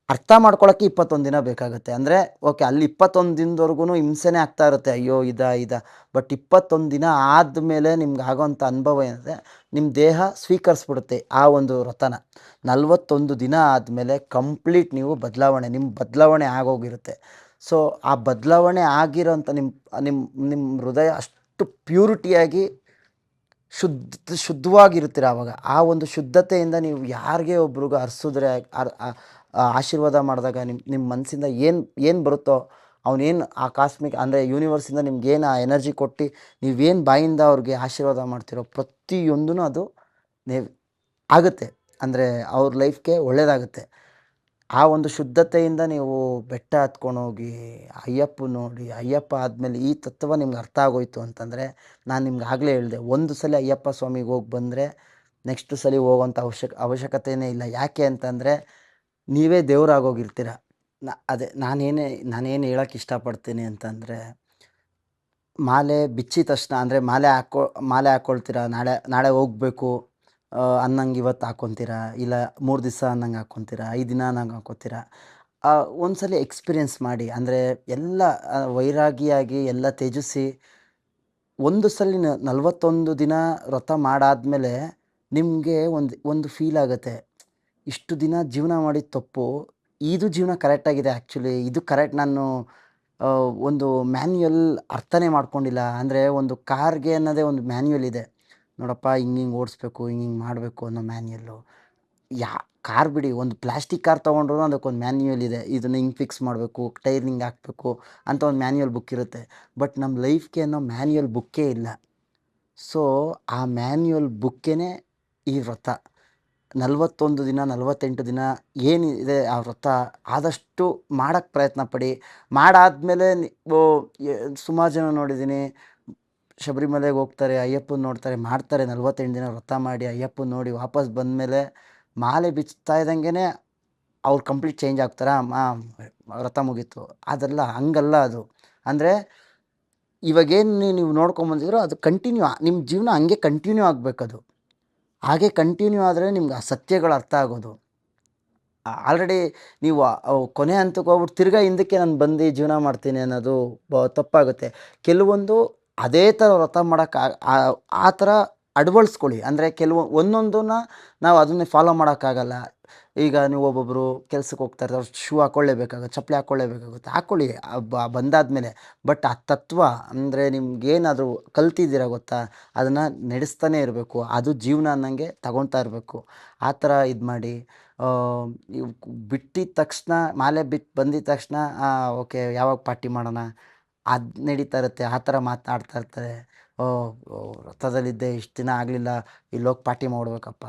ಅರ್ಥ ಮಾಡ್ಕೊಳ್ಳೋಕ್ಕೆ 21 ದಿನ ಬೇಕಾಗುತ್ತೆ. ಅಂದರೆ ಓಕೆ, ಅಲ್ಲಿ 21 ದಿನದವರೆಗೂ ಹಿಂಸೆನೇ ಆಗ್ತಾ ಇರುತ್ತೆ, ಅಯ್ಯೋ ಇದ. ಬಟ್ 21 ದಿನ ಆದಮೇಲೆ ನಿಮ್ಗೆ ಆಗೋವಂಥ ಅನುಭವ ಏನಂದರೆ, ನಿಮ್ಮ ದೇಹ ಸ್ವೀಕರಿಸ್ಬಿಡುತ್ತೆ ಆ ಒಂದು ವ್ರತನ. 41 ದಿನ ಆದಮೇಲೆ ಕಂಪ್ಲೀಟ್ ನಿಮ್ಮ ಬದಲಾವಣೆ ಆಗೋಗಿರುತ್ತೆ. ಸೊ ಆ ಬದಲಾವಣೆ ಆಗಿರೋಂಥ ನಿಮ್ಮ ಹೃದಯ ಅಷ್ಟು ಪ್ಯೂರಿಟಿಯಾಗಿ ಶುದ್ಧವಾಗಿರ್ತೀರ ಆವಾಗ. ಆ ಒಂದು ಶುದ್ಧತೆಯಿಂದ ನೀವು ಯಾರಿಗೇ ಒಬ್ರಿಗೆ ಹರಿಸಿದ್ರೆ, ಆಶೀರ್ವಾದ ಮಾಡಿದಾಗ ನಿಮ್ಮ ಮನಸ್ಸಿಂದ ಏನು ಬರುತ್ತೋ ಅವನೇನು ಆ ಕಾಸ್ಮಿಕ್ ಅಂದರೆ ಯೂನಿವರ್ಸಿಂದ ನಿಮ್ಗೇನು ಆ ಎನರ್ಜಿ ಕೊಟ್ಟು ನೀವೇನು ಬಾಯಿಂದ ಅವ್ರಿಗೆ ಆಶೀರ್ವಾದ ಮಾಡ್ತಿರೋ ಪ್ರತಿಯೊಂದೂ ಅದು ಆಗುತ್ತೆ. ಅಂದರೆ ಅವ್ರ ಲೈಫ್ಗೆ ಒಳ್ಳೆಯದಾಗುತ್ತೆ. ಆ ಒಂದು ಶುದ್ಧತೆಯಿಂದ ನೀವು ಬೆಟ್ಟ ಹತ್ಕೊಂಡು ಹೋಗಿ ಅಯ್ಯಪ್ಪನ ನೋಡಿ, ಅಯ್ಯಪ್ಪ ಆದಮೇಲೆ ಈ ತತ್ವ ನಿಮ್ಗೆ ಅರ್ಥ ಆಗೋಯ್ತು ಅಂತಂದರೆ, ನಾನು ನಿಮ್ಗೆ ಆಗಲೇ ಹೇಳಿದೆ, ಒಂದು ಸಲ ಅಯ್ಯಪ್ಪ ಸ್ವಾಮಿಗೆ ಹೋಗಿ ಬಂದರೆ ನೆಕ್ಸ್ಟ್ ಸಲ ಹೋಗೋಂಥ ಅವಶ್ಯಕತೆಯೇ ಇಲ್ಲ. ಯಾಕೆ ಅಂತಂದರೆ ನೀವೇ ದೇವರಾಗೋಗಿರ್ತೀರ. ಅದೇ ನಾನೇನು ಹೇಳೋಕ್ಕೆ ಇಷ್ಟಪಡ್ತೀನಿ ಅಂತಂದರೆ, ಮಾಲೆ ಬಿಚ್ಚಿದ ತಕ್ಷಣ ಅಂದರೆ ಮಾಲೆ ಹಾಕ್ಕೊಳ್ತೀರಾ, ನಾಳೆ ನಾಳೆ ಹೋಗ್ಬೇಕು ಅನ್ನಂಗೆ ಇವತ್ತು ಹಾಕ್ಕೊತೀರಾ, ಇಲ್ಲ 3 ದಿವಸ ಅನ್ನಂಗೆ ಹಾಕ್ಕೊತೀರಾ, 5 ದಿನ ಅನ್ನಂಗೆ ಹಾಕ್ಕೊತೀರಾ. ಒಂದ್ಸಲ ಎಕ್ಸ್ಪೀರಿಯೆನ್ಸ್ ಮಾಡಿ. ಅಂದರೆ ಎಲ್ಲ ವೈರಾಗಿಯಾಗಿ ಎಲ್ಲ ತ್ಯಜಿಸಿ ಒಂದು ಸಲ 41 ದಿನ ವ್ರತ ಮಾಡಾದ್ಮೇಲೆ ನಿಮಗೆ ಒಂದು ಫೀಲ್ ಆಗುತ್ತೆ. ಇಷ್ಟು ದಿನ ಜೀವನ ಮಾಡಿದ ತಪ್ಪು, ಇದು ಜೀವನ ಕರೆಕ್ಟಾಗಿದೆ ಆ್ಯಕ್ಚುಲಿ. ಇದು ಕರೆಕ್ಟ್. ನಾನು ಒಂದು ಮ್ಯಾನ್ಯುಯಲ್ ಅರ್ಥನೇ ಮಾಡ್ಕೊಂಡಿಲ್ಲ. ಅಂದರೆ ಒಂದು ಕಾರ್ಗೆ ಅನ್ನೋದೇ ಒಂದು ಮ್ಯಾನ್ಯುಯಲ್ ಇದೆ. ನೋಡಪ್ಪ ಹಿಂಗಿಂಗೆ ಓಡಿಸ್ಬೇಕು, ಹಿಂಗಿಂಗೆ ಮಾಡಬೇಕು ಅನ್ನೋ ಮ್ಯಾನ್ಯುಯಲ್ಲು. ಕಾರ್ ಬಿಡಿ, ಒಂದು ಪ್ಲಾಸ್ಟಿಕ್ ಕಾರ್ ತೊಗೊಂಡ್ರು ಅದಕ್ಕೊಂದು ಮ್ಯಾನ್ಯುಯಲ್ ಇದೆ. ಇದನ್ನ ಹಿಂಗೆ ಫಿಕ್ಸ್ ಮಾಡಬೇಕು, ಟೈರ್ ಹಿಂಗೆ ಹಾಕಬೇಕು ಅಂತ ಒಂದು ಮ್ಯಾನ್ಯುಯಲ್ ಬುಕ್ ಇರುತ್ತೆ. ಬಟ್ ನಮ್ಮ ಲೈಫ್ಗೆ ಅನ್ನೋ ಮ್ಯಾನ್ಯುಯಲ್ ಬುಕ್ಕೇ ಇಲ್ಲ. ಸೊ ಆ ಮ್ಯಾನ್ಯುಯಲ್ ಬುಕ್ಕೇನೆ ಈ ವ್ರತ. 41 ದಿನ 48 ದಿನ ಏನಿದೆ ಆ ವ್ರತ, ಆದಷ್ಟು ಮಾಡೋಕ್ಕೆ ಪ್ರಯತ್ನ ಪಡಿ. ಮಾಡಾದ್ಮೇಲೆ ನೀವು ಸುಮಾರು ಜನ ನೋಡಿದ್ದೀನಿ, ಶಬರಿಮಲೆಗೆ ಹೋಗ್ತಾರೆ, ಅಯ್ಯಪ್ಪನ ನೋಡ್ತಾರೆ, ಮಾಡ್ತಾರೆ 48 ದಿನ ವ್ರತ ಮಾಡಿ ಅಯ್ಯಪ್ಪನ ನೋಡಿ ವಾಪಸ್ ಬಂದಮೇಲೆ ಮಾಲೆ ಬಿಚ್ತಾ ಇದ್ದಂಗೆ ಅವ್ರು ಕಂಪ್ಲೀಟ್ ಚೇಂಜ್ ಆಗ್ತಾರೆ. ವ್ರತ ಮುಗೀತು. ಅದೆಲ್ಲ ಹಂಗಲ್ಲ ಅದು. ಅಂದರೆ ಇವಾಗೇನು ನೀವು ನೋಡ್ಕೊಂಬಂದಿದ್ರೋ ಅದು ಕಂಟಿನ್ಯೂ, ನಿಮ್ಮ ಜೀವನ ಹಂಗೆ ಕಂಟಿನ್ಯೂ ಆಗಬೇಕದು. ಹಾಗೆ ಕಂಟಿನ್ಯೂ ಆದರೆ ನಿಮ್ಗೆ ಆ ಸತ್ಯಗಳು ಅರ್ಥ ಆಗೋದು. ಆಲ್ರೆಡಿ ನೀವು ಕೊನೆ ಹಂತಕ್ಕೆ ಹೋಗ್ಬಿಟ್ಟು ತಿರ್ಗಾ ಹಿಂದಕ್ಕೆ ನಾನು ಬಂದು ಜೀವನ ಮಾಡ್ತೀನಿ ಅನ್ನೋದು ತಪ್ಪಾಗುತ್ತೆ. ಕೆಲವೊಂದು ಅದೇ ಥರ ವ್ರತ ಮಾಡೋಕ್ಕೆ ಆ ಥರ ಅಳವಡಿಸ್ಕೊಳ್ಳಿ. ಅಂದರೆ ಒಂದೊಂದನ್ನ ನಾವು ಅದನ್ನೇ ಫಾಲೋ ಮಾಡೋಕ್ಕಾಗಲ್ಲ. ಈಗ ನೀವು ಒಬ್ಬೊಬ್ಬರು ಕೆಲ್ಸಕ್ಕೆ ಹೋಗ್ತಾರೆ, ಅವ್ರು ಶೂ ಹಾಕ್ಕೊಳ್ಳೇಬೇಕಾಗುತ್ತೆ, ಚಪ್ಪಲಿ ಹಾಕ್ಕೊಳ್ಳೇಬೇಕಾಗುತ್ತೆ, ಹಾಕ್ಕೊಳ್ಳಿ ಬಂದಾದಮೇಲೆ. ಬಟ್ ಆ ತತ್ವ ಅಂದರೆ ನಿಮ್ಗೇನಾದರೂ ಕಲ್ತಿದ್ದೀರ ಗೊತ್ತಾ, ಅದನ್ನು ನಡೆಸ್ತಾನೆ ಇರಬೇಕು. ಅದು ಜೀವನ ಅನ್ನಂಗೆ ತಗೊಳ್ತಾ ಇರಬೇಕು. ಆ ಥರ ಇದು ಮಾಡಿ. ನೀವು ಬಿಟ್ಟಿದ ತಕ್ಷಣ, ಮಾಲೆ ಬಿಟ್ಟು ಬಂದಿದ ತಕ್ಷಣ ಓಕೆ ಯಾವಾಗ ಪಾರ್ಟಿ ಮಾಡೋಣ ಅದು ನಡೀತಾ ಇರುತ್ತೆ. ಆ ಥರ ಮಾತನಾಡ್ತಾ ಇರ್ತಾರೆ. ವ್ರತದಲ್ಲಿದ್ದೆ, ಇಷ್ಟು ದಿನ ಆಗಲಿಲ್ಲ, ಇಲ್ಲೋಗಿ ಪಾರ್ಟಿ ಮಾಡ್ಬೇಕಪ್ಪ,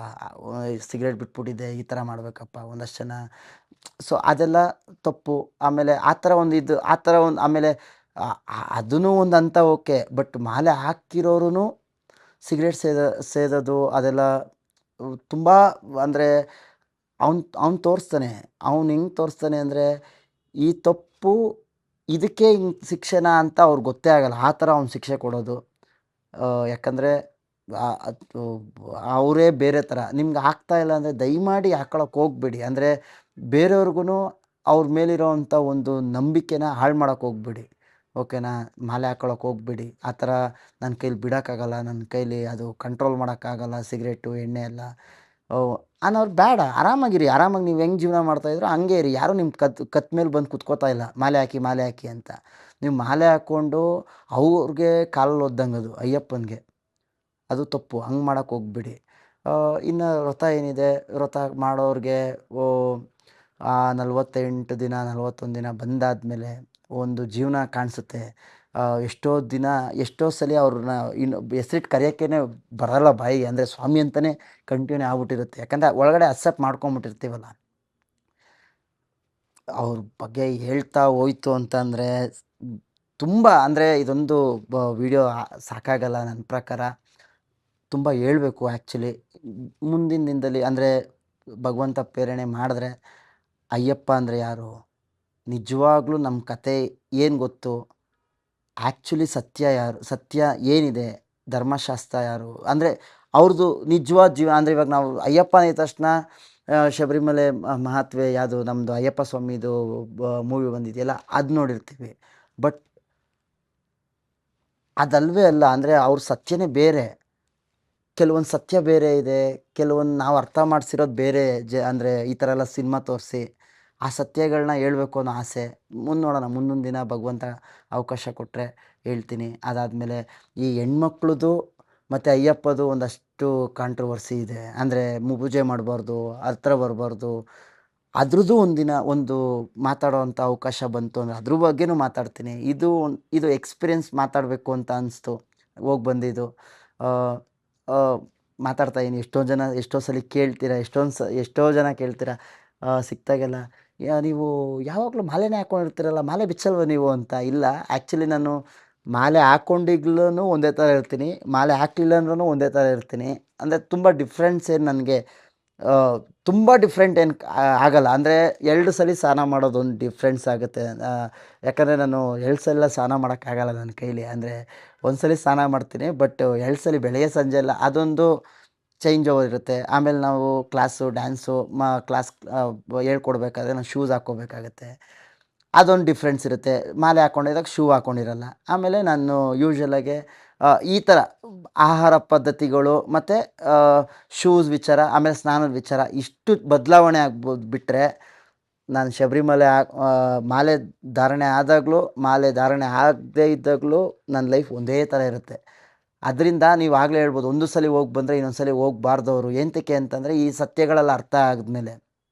ಸಿಗರೇಟ್ ಬಿಟ್ಬಿಟ್ಟಿದ್ದೆ, ಈ ಥರ ಮಾಡಬೇಕಪ್ಪ ಒಂದಷ್ಟು ಜನ. ಸೊ ಅದೆಲ್ಲ ತಪ್ಪು. ಆಮೇಲೆ ಆ ಥರ ಆಮೇಲೆ ಅದೂ ಒಂದು ಹಂತ ಓಕೆ. ಬಟ್ ಮಾಲೆ ಹಾಕಿರೋರು ಸಿಗರೇಟ್ ಸೇದೋದು ಅದೆಲ್ಲ ತುಂಬ ಅಂದರೆ ಅವ್ನು ತೋರಿಸ್ತಾನೆ. ಅವ್ನು ಹೆಂಗೆ ತೋರಿಸ್ತಾನೆ ಅಂದರೆ ಈ ತಪ್ಪು ಇದಕ್ಕೆ ಹಿಂಗೆ ಶಿಕ್ಷೆನಾ ಅಂತ ಅವ್ರಿಗೆ ಗೊತ್ತೇ ಆಗಲ್ಲ. ಆ ಥರ ಅವ್ನು ಶಿಕ್ಷೆ ಕೊಡೋದು. ಯಾಕಂದರೆ ಅವರೇ ಬೇರೆ ಥರ. ನಿಮ್ಗೆ ಆಗ್ತಾಯಿಲ್ಲ ಅಂದರೆ ದಯಮಾಡಿ ಹಾಕ್ಕೊಳಕ್ಕೆ ಹೋಗಬೇಡಿ. ಅಂದರೆ ಬೇರೆಯವ್ರಿಗೂ ಅವ್ರ ಮೇಲಿರೋವಂಥ ಒಂದು ನಂಬಿಕೆನ ಹಾಳು ಮಾಡೋಕ್ಕೆ ಹೋಗ್ಬೇಡಿ. ಓಕೆನಾ? ಮಾಲೆ ಹಾಕ್ಕೊಳಕ್ಕೆ ಹೋಗ್ಬೇಡಿ. ಆ ಥರ ನನ್ನ ಕೈಲಿ ಬಿಡೋಕ್ಕಾಗಲ್ಲ, ನನ್ನ ಕೈಲಿ ಅದು ಕಂಟ್ರೋಲ್ ಮಾಡೋಕ್ಕಾಗಲ್ಲ, ಸಿಗರೇಟು ಎಣ್ಣೆ ಎಲ್ಲ ಅನ್ನೋರು ಬೇಡ. ಆರಾಮಾಗಿರಿ. ಆರಾಮಾಗಿ ನೀವು ಹೆಂಗೆ ಜೀವನ ಮಾಡ್ತಾಯಿದ್ರೋ ಹಂಗೆ ಇರಿ. ಯಾರೂ ನಿಮ್ಮ ಕತ್ತು ಮೇಲೆ ಬಂದು ಕುತ್ಕೋತಾ ಇಲ್ಲ ಮಾಲೆ ಹಾಕಿ ಅಂತ. ನೀವು ಮಾಲೆ ಹಾಕ್ಕೊಂಡು ಅವ್ರಿಗೆ ಕಾಲಲ್ಲಿ ಒದ್ದಂಗೆ ಅದು ಅಯ್ಯಪ್ಪನಿಗೆ, ಅದು ತಪ್ಪು. ಹಂಗೆ ಮಾಡೋಕ್ಕೆ ಹೋಗ್ಬೇಡಿ. ಇನ್ನು ವ್ರತ ಏನಿದೆ, ವ್ರತ ಮಾಡೋರಿಗೆ ಆ 48 ದಿನ 41 ದಿನ ಬಂದಾದಮೇಲೆ ಒಂದು ಜೀವನ ಕಾಣಿಸುತ್ತೆ. ಎಷ್ಟೋ ಸಲ ಅವ್ರನ್ನ ಇನ್ನು ಹೆಸರಿಟ್ಟು ಕರೆಯೋಕ್ಕೇ ಬರೋಲ್ಲ ಬಾಯಿಗೆ. ಅಂದರೆ ಸ್ವಾಮಿ ಅಂತಲೇ ಕಂಟಿನ್ಯೂ ಆಗ್ಬಿಟ್ಟಿರುತ್ತೆ. ಯಾಕಂದರೆ ಒಳಗಡೆ ಅಕ್ಸೆಪ್ಟ್ ಮಾಡ್ಕೊಂಬಿಟ್ಟಿರ್ತೀವಲ್ಲ. ಅವ್ರ ಬಗ್ಗೆ ಹೇಳ್ತಾ ಹೋಯ್ತು ಅಂತಂದರೆ ತುಂಬ, ಅಂದರೆ ಇದೊಂದು ವಿಡಿಯೋ ಸಾಕಾಗಲ್ಲ ನನ್ನ ಪ್ರಕಾರ. ತುಂಬ ಹೇಳ್ಬೇಕು ಆ್ಯಕ್ಚುಲಿ. ಮುಂದಿನ ದಿನದಲ್ಲಿ ಅಂದರೆ ಭಗವಂತ ಪ್ರೇರಣೆ ಮಾಡಿದ್ರೆ ಅಯ್ಯಪ್ಪ ಅಂದರೆ ಯಾರು, ನಿಜವಾಗ್ಲೂ ನಮ್ಮ ಕತೆ ಏನು ಗೊತ್ತು, ಆ್ಯಕ್ಚುಲಿ ಸತ್ಯ ಏನಿದೆ, ಧರ್ಮಶಾಸ್ತ್ರ ಯಾರು, ಅಂದರೆ ಅವ್ರದ್ದು ನಿಜವಾದ ಜೀವನ. ಅಂದರೆ ಇವಾಗ ನಾವು ಅಯ್ಯಪ್ಪ ಅಂದ ತಕ್ಷಣ ಶಬರಿಮಲೆ ಮಹಾತ್ಮೆ ಯಾವುದು ನಮ್ಮದು ಅಯ್ಯಪ್ಪ ಸ್ವಾಮಿದು ಮೂವಿ ಬಂದಿದೆಯಲ್ಲ, ಅದು ನೋಡಿರ್ತೀವಿ. ಬಟ್ ಅದಲ್ವೇ ಅಲ್ಲ. ಅಂದರೆ ಅವ್ರ ಸತ್ಯನೇ ಬೇರೆ. ಕೆಲವೊಂದು ಸತ್ಯ ಬೇರೆ ಇದೆ, ಕೆಲವೊಂದು ನಾವು ಅರ್ಥ ಮಾಡಿಸಿರೋದು ಬೇರೆ. ಅಂದರೆ ಈ ಥರ ಎಲ್ಲ ಸಿನಿಮಾ ತೋರಿಸಿ ಆ ಸತ್ಯಗಳನ್ನ ಹೇಳ್ಬೇಕು ಅನ್ನೋ ಆಸೆ. ನೋಡೋಣ, ಮುಂದೊಂದು ದಿನ ಭಗವಂತ ಅವಕಾಶ ಕೊಟ್ಟರೆ ಹೇಳ್ತೀನಿ. ಅದಾದಮೇಲೆ ಈ ಹೆಣ್ಮಕ್ಳದು ಮತ್ತು ಅಯ್ಯಪ್ಪದು ಒಂದಷ್ಟು ಕಾಂಟ್ರವರ್ಸಿ ಇದೆ. ಅಂದರೆ ಪೂಜೆ ಮಾಡಬಾರ್ದು, ಹತ್ರ ಬರಬಾರ್ದು. ಅದ್ರದ್ದು ಒಂದು ಮಾತಾಡೋವಂಥ ಅವಕಾಶ ಬಂತು ಅಂದರೆ ಅದ್ರ ಬಗ್ಗೆನೂ ಮಾತಾಡ್ತೀನಿ. ಇದು ಎಕ್ಸ್ಪೀರಿಯೆನ್ಸ್ ಮಾತಾಡಬೇಕು ಅಂತ ಅನಿಸ್ತು, ಹೋಗಿ ಬಂದಿದ್ದು. ಮಾತಾಡ್ತಾಯಿದ್ದೀನಿ. ಎಷ್ಟೋ ಸಲ ಕೇಳ್ತೀರಾ, ಎಷ್ಟೋ ಜನ ಕೇಳ್ತೀರಾ, ಸಿಕ್ತಾಗೆಲ್ಲ ನೀವು ಯಾವಾಗಲೂ ಮಾಲೆನೇ ಹಾಕ್ಕೊಂಡಿರ್ತೀರಲ್ಲ, ಮಾಲೆ ಬಿಚ್ಚಲ್ವ ನೀವು ಅಂತ. ಇಲ್ಲ, ಆ್ಯಕ್ಚುಲಿ ನಾನು ಮಾಲೆ ಹಾಕ್ಕೊಂಡಿಗ್ಲೂ ಒಂದೇ ಥರ ಇರ್ತೀನಿ, ಮಾಲೆ ಹಾಕ್ಲಿಲ್ಲ ಅಂದ್ರೂ ಒಂದೇ ಥರ ಇರ್ತೀನಿ. ಅಂದರೆ ತುಂಬ ಡಿಫ್ರೆನ್ಸ್ ಏನು ನನಗೆ ತುಂಬ ಡಿಫ್ರೆಂಟ್ ಏನು ಆಗಲ್ಲ. ಅಂದರೆ 2 ಸಲ ಸ್ನಾನ ಮಾಡೋದೊಂದು ಡಿಫ್ರೆನ್ಸ್ ಆಗುತ್ತೆ. ಯಾಕಂದರೆ ನಾನು 2 ಸಲ ಸ್ನಾನ ಮಾಡೋಕ್ಕಾಗಲ್ಲ ನನ್ನ ಕೈಲಿ. ಅಂದರೆ ಒಂದು ಸಲ ಸ್ನಾನ ಮಾಡ್ತೀನಿ, ಬಟ್ 2 ಸಲ ಬೆಳಗ್ಗೆ ಸಂಜೆ ಎಲ್ಲ ಅದೊಂದು ಚೇಂಜ್ ಓವರ್ ಇರುತ್ತೆ. ಆಮೇಲೆ ನಾವು ಕ್ಲಾಸು, ಡ್ಯಾನ್ಸು ಕ್ಲಾಸ್ ಹೇಳ್ಕೊಡ್ಬೇಕಾದ್ರೆ ನಾವು ಶೂಸ್ ಹಾಕ್ಕೋಬೇಕಾಗತ್ತೆ. ಅದೊಂದು ಡಿಫ್ರೆನ್ಸ್ ಇರುತ್ತೆ. ಮಾಲೆ ಹಾಕ್ಕೊಂಡಿದ್ದಾಗ ಶೂ ಹಾಕ್ಕೊಂಡಿರಲ್ಲ. ಆಮೇಲೆ ನಾನು ಯೂಶ್ವಲಾಗೆ ಈ ಥರ ಆಹಾರ ಪದ್ಧತಿಗಳು ಮತ್ತು ಶೂಸ್ ವಿಚಾರ, ಆಮೇಲೆ ಸ್ನಾನದ ವಿಚಾರ ಇಷ್ಟು ಬದಲಾವಣೆ ಆಗ್ಬೋದು ಬಿಟ್ಟರೆ, ನಾನು ಶಬರಿಮಲೆ ಮಾಲೆ ಧಾರಣೆ ಆದಾಗಲೂ, ಮಾಲೆ ಧಾರಣೆ ಆಗದೇ ಇದ್ದಾಗಲೂ ನನ್ನ ಲೈಫ್ ಒಂದೇ ಥರ ಇರುತ್ತೆ. ಅದರಿಂದ ನೀವು ಆಗಲೇ ಹೇಳ್ಬೋದು, ಒಂದು ಸಲ ಹೋಗಿ ಬಂದರೆ ಇನ್ನೊಂದು ಸಲ ಹೋಗಬಾರ್ದವರು. ಏಂತಕ್ಕೆ ಅಂತಂದರೆ, ಈ ಸತ್ಯಗಳೆಲ್ಲ ಅರ್ಥ ಆದಮೇಲೆ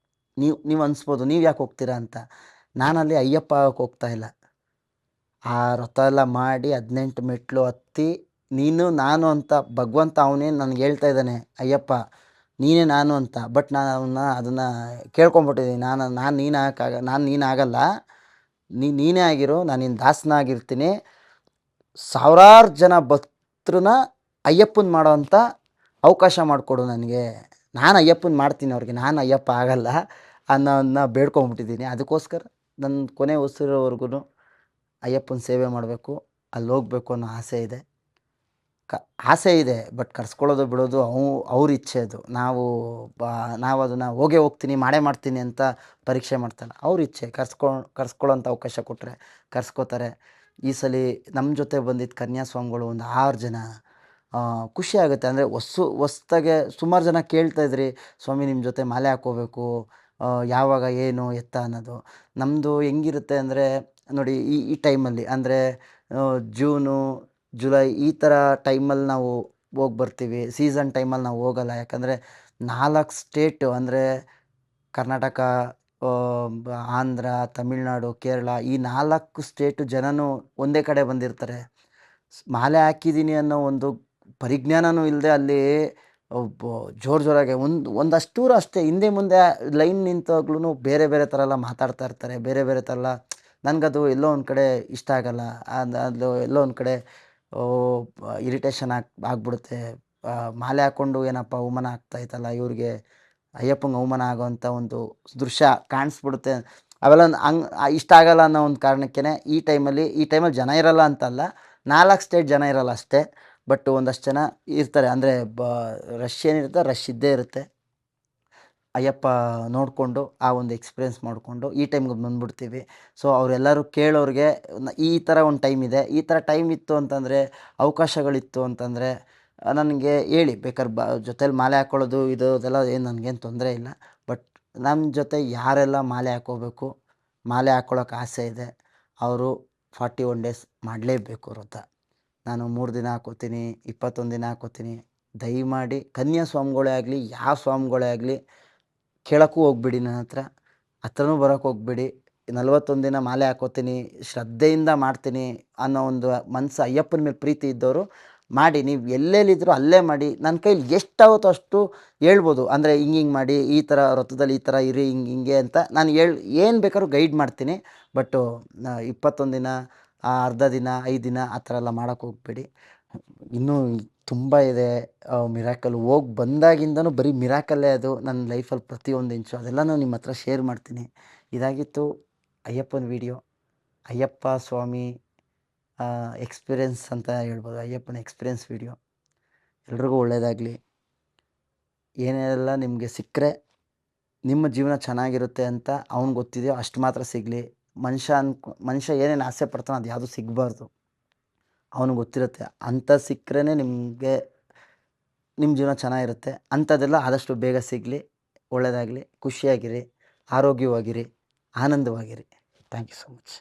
ನೀವು ಅನಿಸ್ಬೋದು, ನೀವು ಯಾಕೆ ಹೋಗ್ತೀರಾ ಅಂತ. ನಾನಲ್ಲಿ ಅಯ್ಯಪ್ಪ ಆಗಕ್ಕೆ ಹೋಗ್ತಾ ಇಲ್ಲ. ಆ ವ್ರತ ಎಲ್ಲ ಮಾಡಿ 18 ಮೆಟ್ಲು ಹತ್ತಿ ನೀನು ನಾನು ಅಂತ ಭಗವಂತ ಅವನೇ ನನಗೆ ಹೇಳ್ತಾ ಇದ್ದಾನೆ, ಅಯ್ಯಪ್ಪ ನೀನೇ ನಾನು ಅಂತ. ಬಟ್ ನಾನು ಅದನ್ನು ಕೇಳ್ಕೊಂಬಿಟ್ಟಿದ್ದೀನಿ. ನಾನು ನೀನಾಗಲ್ಲ, ನೀನೇ ಆಗಿರು, ನಾನು ನಿನ್ನ ದಾಸನಾಗಿರ್ತೀನಿ. ಸಾವಿರಾರು ಜನ ಭಕ್ತರನ್ನ ಅಯ್ಯಪ್ಪನ ಮಾಡೋವಂಥ ಅವಕಾಶ ಮಾಡಿಕೊಡು ನನಗೆ. ನಾನು ಅಯ್ಯಪ್ಪನ ಮಾಡ್ತೀನಿ ಅವ್ರಿಗೆ, ನಾನು ಅಯ್ಯಪ್ಪ ಆಗಲ್ಲ ಅನ್ನೋದನ್ನ ಬೇಡ್ಕೊಂಬಿಟ್ಟಿದ್ದೀನಿ. ಅದಕ್ಕೋಸ್ಕರ ನನ್ನ ಕೊನೆ ಉಸಿರೋವರೆಗೂ ಅಯ್ಯಪ್ಪನ ಸೇವೆ ಮಾಡಬೇಕು, ಅಲ್ಲಿ ಹೋಗ್ಬೇಕು ಅನ್ನೋ ಆಸೆ ಇದೆ. ಆಸೆ ಇದೆ, ಬಟ್ ಕರ್ಸ್ಕೊಳ್ಳೋದು ಬಿಡೋದು ಅವ್ರ ಇಚ್ಛೆ ಅದು. ನಾವು ಅದನ್ನು ಹೋಗ್ತೀನಿ, ಮಾಡೇ ಮಾಡ್ತೀನಿ ಅಂತ ಪರೀಕ್ಷೆ ಮಾಡ್ತಾನೆ. ಅವ್ರ ಇಚ್ಛೆ. ಕರ್ಸ್ಕೊಳ್ಳೋಂಥ ಅವಕಾಶ ಕೊಟ್ಟರೆ ಕರ್ಸ್ಕೋತಾರೆ. ಈ ಸಲ ನಮ್ಮ ಜೊತೆ ಬಂದಿದ್ದ ಕನ್ಯಾಸ್ವಾಮಿಗಳು ಒಂದು 6 ಜನ. ಖುಷಿ ಆಗುತ್ತೆ. ಅಂದರೆ ಹೊಸ್ದಾಗೆ ಸುಮಾರು ಜನ ಕೇಳ್ತಾಯಿದ್ರಿ, ಸ್ವಾಮಿ ನಿಮ್ಮ ಜೊತೆ ಮಾಲೆ ಹಾಕ್ಕೋಬೇಕು, ಯಾವಾಗ ಏನು ಎತ್ತ ಅನ್ನೋದು. ನಮ್ಮದು ಹೆಂಗಿರುತ್ತೆ ಅಂದರೆ ನೋಡಿ, ಈ ಟೈಮಲ್ಲಿ ಅಂದರೆ ಜೂನು, ಜುಲೈ ಈ ಥರ ಟೈಮಲ್ಲಿ ನಾವು ಹೋಗಿ ಬರ್ತೀವಿ. ಸೀಸನ್ ಟೈಮಲ್ಲಿ ನಾವು ಹೋಗಲ್ಲ. ಯಾಕಂದರೆ 4 ಸ್ಟೇಟು ಅಂದರೆ ಕರ್ನಾಟಕ, ಆಂಧ್ರ, ತಮಿಳ್ನಾಡು, ಕೇರಳ ಈ 4 ಸ್ಟೇಟು ಜನನೂ ಒಂದೇ ಕಡೆ ಬಂದಿರ್ತಾರೆ. ಮಾಲೆ ಹಾಕಿದ್ದೀನಿ ಅನ್ನೋ ಒಂದು ಪರಿಜ್ಞಾನವೂ ಇಲ್ಲದೆ ಅಲ್ಲಿ ಜೋರಾಗೆ ಒಂದಷ್ಟೂರು ಅಷ್ಟೇ ಹಿಂದೆ ಮುಂದೆ ಲೈನ್ ನಿಂತಾಗ್ಲೂ ಬೇರೆ ಬೇರೆ ಥರ ಎಲ್ಲ ಮಾತಾಡ್ತಾ ಇರ್ತಾರೆ. ಬೇರೆ ಬೇರೆ ಥರ ಎಲ್ಲ ನನಗದು ಎಲ್ಲೋ ಒಂದು ಕಡೆ ಇಷ್ಟ ಆಗಲ್ಲ. ಅದು ಎಲ್ಲೋ ಒಂದು ಕಡೆ ಇರಿಟೇಷನ್ ಆಗ್ಬಿಡುತ್ತೆ. ಮಾಲೆ ಹಾಕ್ಕೊಂಡು ಏನಪ್ಪ ಅವಮಾನ ಆಗ್ತಾಯಿತ್ತಲ್ಲ ಇವ್ರಿಗೆ, ಅಯ್ಯಪ್ಪಂಗೆ ಅವಮಾನ ಆಗೋವಂಥ ಒಂದು ದೃಶ್ಯ ಕಾಣಿಸ್ಬಿಡುತ್ತೆ. ಅವೆಲ್ಲ ಇಷ್ಟ ಆಗಲ್ಲ ಅನ್ನೋ ಒಂದು ಕಾರಣಕ್ಕೇ ಈ ಟೈಮಲ್ಲಿ ಜನ ಇರಲ್ಲ ಅಂತಲ್ಲ, 4 ಸ್ಟೇಟ್ ಜನ ಇರಲ್ಲ ಅಷ್ಟೇ. ಬಟ್ ಒಂದಷ್ಟು ಜನ ಇರ್ತಾರೆ. ಅಂದರೆ ರಶ್ ಏನಿರುತ್ತೆ, ರಶ್ ಇದ್ದೇ ಇರುತ್ತೆ. ಅಯ್ಯಪ್ಪ ನೋಡಿಕೊಂಡು ಆ ಒಂದು ಎಕ್ಸ್ಪೀರಿಯೆನ್ಸ್ ಮಾಡಿಕೊಂಡು ಈ ಟೈಮ್ಗೆ ಬಂದುಬಿಡ್ತೀವಿ. ಸೊ ಅವರೆಲ್ಲರೂ ಕೇಳೋರಿಗೆ ಈ ಥರ ಒಂದು ಟೈಮ್ ಇದೆ, ಈ ಥರ ಟೈಮ್ ಇತ್ತು ಅಂತಂದರೆ, ಅವಕಾಶಗಳಿತ್ತು ಅಂತಂದರೆ ನನಗೆ ಹೇಳಿ. ಬೇಕಾದ್ರೆ ಜೊತೇಲಿ ಮಾಲೆ ಹಾಕ್ಕೊಳ್ಳೋದು ಇದೆಲ್ಲ ಏನು ನನಗೇನು ತೊಂದರೆ ಇಲ್ಲ. ಬಟ್ ನಮ್ಮ ಜೊತೆ ಯಾರೆಲ್ಲ ಮಾಲೆ ಹಾಕ್ಕೋಬೇಕು, ಮಾಲೆ ಹಾಕ್ಕೊಳ್ಳೋಕೆ ಆಸೆ ಇದೆ, ಅವರು 41 ಡೇಸ್ ಮಾಡಲೇಬೇಕು ವ್ರತ. ನಾನು 3 ದಿನ ಹಾಕ್ಕೋತೀನಿ, 21 ದಿನ ಹಾಕ್ಕೋತೀನಿ. ದಯಮಾಡಿ ಕನ್ಯಾಸ್ವಾಮಿಗಳೇ ಆಗಲಿ, ಯಾವ ಸ್ವಾಮಿಗಳೇ ಆಗಲಿ ಕೇಳೋಕ್ಕೂ ಹೋಗ್ಬೇಡಿ, ನನ್ನ ಹತ್ರನೂ ಬರೋಕ್ಕೆ ಹೋಗ್ಬೇಡಿ. 41 ದಿನ ಮಾಲೆ ಹಾಕ್ಕೋತೀನಿ, ಶ್ರದ್ಧೆಯಿಂದ ಮಾಡ್ತೀನಿ ಅನ್ನೋ ಒಂದು ಮನಸ್ಸು, ಅಯ್ಯಪ್ಪನ ಮೇಲೆ ಪ್ರೀತಿ ಇದ್ದವರು ಮಾಡಿ. ನೀವು ಎಲ್ಲೆಲ್ಲಿದ್ದರೂ ಅಲ್ಲೇ ಮಾಡಿ. ನನ್ನ ಕೈಲಿ ಎಷ್ಟಾಗುತ್ತೋ ಅಷ್ಟು ಹೇಳ್ಬೋದು. ಅಂದರೆ ಹಿಂಗೆ ಮಾಡಿ, ಈ ಥರ ವ್ರತದಲ್ಲಿ ಈ ಥರ ಇರಿ, ಹಿಂಗೆ ಅಂತ ನಾನು ಏನು ಬೇಕಾದ್ರೂ ಗೈಡ್ ಮಾಡ್ತೀನಿ. ಬಟ್ಟು 21 ದಿನ, ಅರ್ಧ ದಿನ, 5 ದಿನ ಆ ಥರ ಎಲ್ಲ ಮಾಡೋಕ್ಕೆ ಹೋಗ್ಬೇಡಿ. ಇನ್ನೂ ತುಂಬ ಇದೆ ಮಿರಾಕಲ್. ಹೋಗಿ ಬಂದಾಗಿಂದನೂ ಬರೀ ಮಿರಾಕಲ್ಲೇ ಅದು ನನ್ನ ಲೈಫಲ್ಲಿ. ಪ್ರತಿಯೊಂದು ಇಂಚು ಅದೆಲ್ಲನೂ ನಿಮ್ಮ ಹತ್ರ ಶೇರ್ ಮಾಡ್ತೀನಿ. ಇದಾಗಿತ್ತು ಅಯ್ಯಪ್ಪನ ವಿಡಿಯೋ. ಅಯ್ಯಪ್ಪ ಸ್ವಾಮಿ ಎಕ್ಸ್ಪೀರಿಯೆನ್ಸ್ ಅಂತ ಹೇಳ್ಬೋದು. ಅಯ್ಯಪ್ಪನ ಎಕ್ಸ್ಪೀರಿಯೆನ್ಸ್ ವಿಡಿಯೋ. ಎಲ್ರಿಗೂ ಒಳ್ಳೆಯದಾಗಲಿ. ಏನೆಲ್ಲ ನಿಮಗೆ ಸಿಕ್ಕರೆ ನಿಮ್ಮ ಜೀವನ ಚೆನ್ನಾಗಿರುತ್ತೆ ಅಂತ ಅವ್ನಿಗೆ ಗೊತ್ತಿದೆಯೋ ಅಷ್ಟು ಮಾತ್ರ ಸಿಗಲಿ. ಮನುಷ್ಯ ಏನೇನು ಆಸೆ ಪಡ್ತಾನೋ ಅದು ಯಾವುದೂ ಸಿಗಬಾರ್ದು. ಅವನಿಗೆ ಗೊತ್ತಿರುತ್ತೆ. ಅಂಥದ್ದು ಸಿಕ್ಕರೆ ನಿಮಗೆ ನಿಮ್ಮ ಜೀವನ ಚೆನ್ನಾಗಿರುತ್ತೆ. ಅಂಥದ್ದೆಲ್ಲ ಆದಷ್ಟು ಬೇಗ ಸಿಗಲಿ. ಒಳ್ಳೆಯದಾಗಲಿ. ಖುಷಿಯಾಗಿರಿ, ಆರೋಗ್ಯವಾಗಿರಿ, ಆನಂದವಾಗಿರಿ. Thank you so much.